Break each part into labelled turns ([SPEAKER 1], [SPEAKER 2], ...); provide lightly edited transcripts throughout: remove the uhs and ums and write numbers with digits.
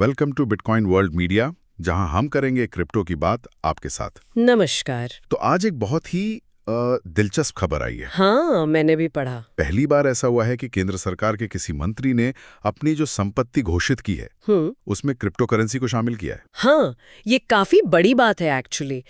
[SPEAKER 1] Welcome to Bitcoin World Media, जहां हम करेंगे क्रिप्टो की बात आपके साथ।
[SPEAKER 2] नमस्कार।
[SPEAKER 1] तो आज एक बहुत ही दिलचस्प खबर आई है।
[SPEAKER 2] हाँ, मैंने भी पढ़ा।
[SPEAKER 1] पहली बार ऐसा हुआ है कि केंद्र सरकार के किसी मंत्री ने अपनी जो संपत्ति घोषित की है उसमें क्रिप्टो करेंसी को शामिल किया है।
[SPEAKER 2] हाँ, ये काफी बड़ी बात है एक्चुअली।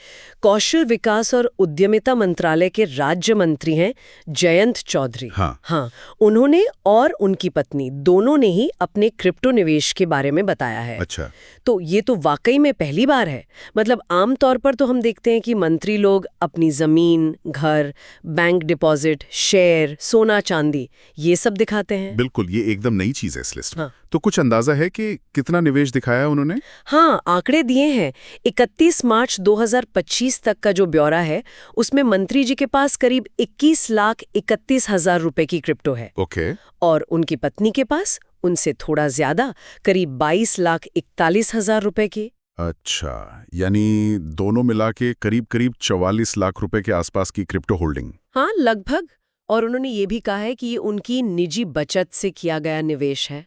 [SPEAKER 2] कौशल विकास और उद्यमिता मंत्रालय के राज्य मंत्री हैं जयंत चौधरी। हाँ, उन्होंने और उनकी पत्नी दोनों ने ही अपने क्रिप्टो निवेश के बारे में बताया है।
[SPEAKER 1] अच्छा।
[SPEAKER 2] तो ये तो वाकई में पहली बार है। मतलब आमतौर पर तो हम देखते हैं कि मंत्री लोग अपनी जमीन, घर, बैंक डिपॉजिट, शेयर, सोना चांदी ये सब दिखाते हैं।
[SPEAKER 1] बिल्कुल, ये एकदम नई चीज है इस लिस्ट में। तो कुछ अंदाजा है कि कितना निवेश दिखाया है उन्होंने?
[SPEAKER 2] हाँ, आंकड़े दिए हैं। 31 मार्च 2025 तक का जो ब्यौरा है उसमें मंत्री जी के पास करीब 21,31,000 रुपए की क्रिप्टो है।
[SPEAKER 1] ओके।
[SPEAKER 2] और उनकी पत्नी के पास उनसे थोड़ा ज्यादा, करीब 22,41,000 रुपए की।
[SPEAKER 1] अच्छा, यानी दोनों मिला के करीब करीब 44 लाख रुपए के आसपास की क्रिप्टो होल्डिंग।
[SPEAKER 2] हाँ, लगभग। और उन्होंने ये भी कहा है कि ये उनकी निजी बचत से किया गया निवेश है।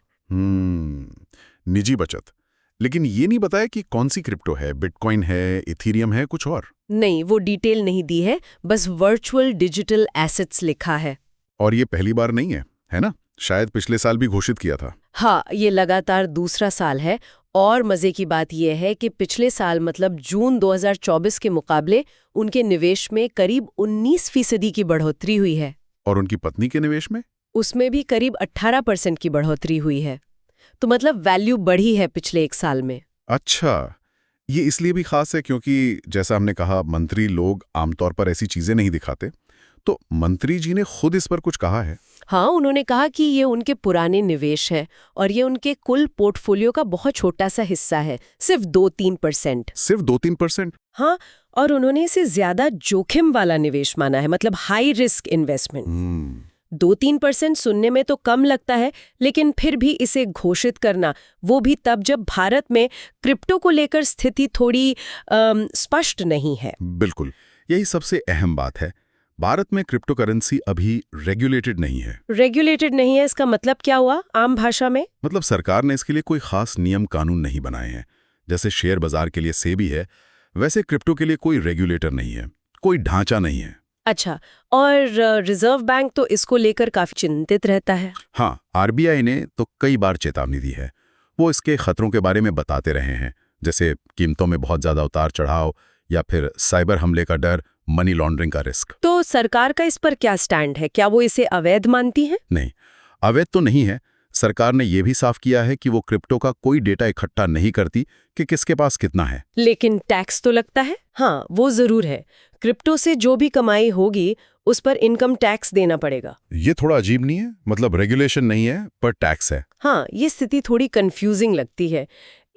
[SPEAKER 1] निजी बचत। लेकिन ये नहीं बताया कि कौन सी क्रिप्टो है, बिटकॉइन है, इथीरियम है, कुछ और?
[SPEAKER 2] नहीं, वो डिटेल नहीं दी है, बस वर्चुअल डिजिटल एसेट्स लिखा है।
[SPEAKER 1] और ये पहली बार नहीं है ना? शायद पिछले साल भी घोषित किया था।
[SPEAKER 2] हाँ, ये लगातार दूसरा साल है। और मजे की बात यह है कि पिछले साल मतलब जून 2024 के मुकाबले उनके निवेश में करीब 19% की बढ़ोतरी हुई है।
[SPEAKER 1] और उनकी पत्नी के निवेश में?
[SPEAKER 2] उसमें भी करीब 18% की बढ़ोतरी हुई है। तो मतलब वैल्यू बढ़ी है पिछले एक साल में।
[SPEAKER 1] अच्छा, ये इसलिए भी खास है क्योंकि जैसा हमने कहा, मंत्री लोग आमतौर पर ऐसी चीजें नहीं दिखाते। तो मंत्री जी ने खुद इस पर कुछ कहा है?
[SPEAKER 2] हाँ, उन्होंने कहा कि ये उनके पुराने निवेश है और ये उनके कुल पोर्टफोलियो का बहुत छोटा सा हिस्सा है, सिर्फ 2-3%।
[SPEAKER 1] सिर्फ 2-3%?
[SPEAKER 2] हाँ, और उन्होंने इसे ज्यादा जोखिम वाला निवेश माना है, मतलब हाई रिस्क इन्वेस्टमेंट। 2-3% सुनने में तो कम लगता है, लेकिन फिर भी इसे घोषित करना, वो भी तब जब भारत में क्रिप्टो को लेकर स्थिति थोड़ी स्पष्ट नहीं है।
[SPEAKER 1] बिल्कुल, यही सबसे अहम बात है। भारत में क्रिप्टो करेंसी अभी रेगुलेटेड नहीं है।
[SPEAKER 2] रेगुलेटेड नहीं है, इसका मतलब क्या हुआ आम भाषा में?
[SPEAKER 1] मतलब सरकार ने इसके लिए कोई खास नियम कानून नहीं बनाए हैं। जैसे शेयर बाजार के लिए सेबी है, वैसे क्रिप्टो के लिए कोई रेगुलेटर नहीं है, कोई ढांचा नहीं है।
[SPEAKER 2] अच्छा, और रिजर्व बैंक तो इसको लेकर काफी चिंतित रहता है।
[SPEAKER 1] हाँ, आरबीआई ने तो कई बार चेतावनी दी है। वो इसके खतरों के बारे में बताते रहे हैं, जैसे कीमतों में बहुत ज्यादा उतार चढ़ाव या फिर साइबर हमले का डर, मनी लॉन्ड्रिंग का रिस्क।
[SPEAKER 2] तो सरकार का इस पर क्या स्टैंड है? क्या वो इसे अवैध मानती है?
[SPEAKER 1] नहीं, अवैध तो नहीं है। सरकार ने यह भी साफ किया है कि वो क्रिप्टो का कोई डेटा इकट्ठा नहीं करती कि किसके पास कितना है।
[SPEAKER 2] लेकिन टैक्स तो लगता है। हाँ, वो जरूर है। क्रिप्टो से जो भी कमाई होगी उस पर इनकम टैक्स देना पड़ेगा।
[SPEAKER 1] ये थोड़ा अजीब नहीं है? मतलब रेगुलेशन नहीं है पर टैक्स है।
[SPEAKER 2] हाँ, ये स्थिति थोड़ी कंफ्यूजिंग लगती है।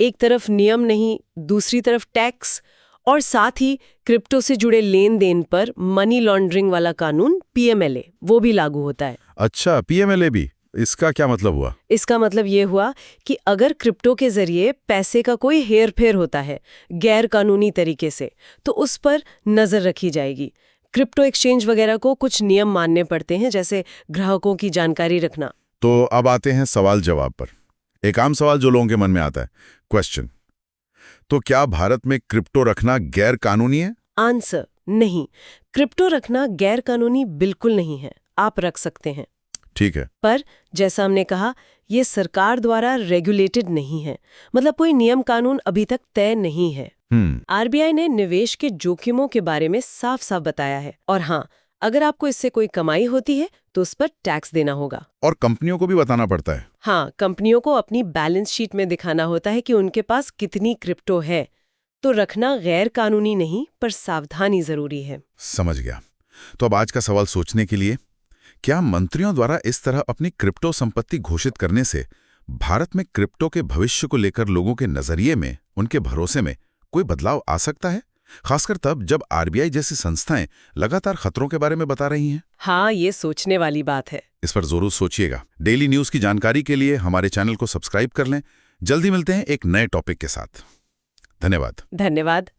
[SPEAKER 2] एक तरफ नियम नहीं, दूसरी तरफ टैक्स, और साथ ही क्रिप्टो से जुड़े लेन देन पर मनी लॉन्ड्रिंग वाला कानून पीएमएलए वो भी लागू होता है।
[SPEAKER 1] अच्छा, पीएमएलए भी? इसका क्या मतलब हुआ?
[SPEAKER 2] इसका मतलब ये हुआ कि अगर क्रिप्टो के जरिए पैसे का कोई हेर फेर होता है गैर कानूनी तरीके से, तो उस पर नजर रखी जाएगी। क्रिप्टो एक्सचेंज वगैरह को कुछ नियम मानने पड़ते हैं, जैसे ग्राहकों की जानकारी रखना।
[SPEAKER 1] तो अब आते हैं सवाल जवाब पर। एक आम सवाल जो लोगों के मन में आता है, क्वेश्चन, तो क्या भारत में क्रिप्टो रखना गैर कानूनी है?
[SPEAKER 2] आंसर, नहीं। क्रिप्टो रखना गैर कानूनी बिल्कुल नहीं है, आप रख सकते हैं।
[SPEAKER 1] ठीक है।
[SPEAKER 2] पर जैसा हमने कहा, ये सरकार द्वारा रेगुलेटेड नहीं है, मतलब कोई नियम कानून अभी तक तय नहीं है। आरबीआई ने निवेश के जोखिमों के बारे में साफ साफ बताया है। और हाँ, अगर आपको इससे कोई कमाई होती है तो उस पर टैक्स देना होगा।
[SPEAKER 1] और कंपनियों को भी बताना पड़ता है?
[SPEAKER 2] हाँ, कंपनियों को अपनी बैलेंस शीट में दिखाना होता है कि उनके पास कितनी क्रिप्टो है। तो रखना गैर कानूनी नहीं, पर सावधानी जरूरी है।
[SPEAKER 1] समझ गया। तो अब आज का सवाल सोचने के लिए, क्या मंत्रियों द्वारा इस तरह अपनी क्रिप्टो संपत्ति घोषित करने से भारत में क्रिप्टो के भविष्य को लेकर लोगों के नजरिए में, उनके भरोसे में कोई बदलाव आ सकता है? खासकर तब जब आरबीआई जैसी संस्थाएं लगातार खतरों के बारे में बता रही हैं।
[SPEAKER 2] हाँ, ये सोचने वाली बात है।
[SPEAKER 1] इस पर जरूर सोचिएगा। डेली न्यूज की जानकारी के लिए हमारे चैनल को सब्सक्राइब कर लें। जल्दी मिलते हैं एक नए टॉपिक के साथ। धन्यवाद।
[SPEAKER 2] धन्यवाद।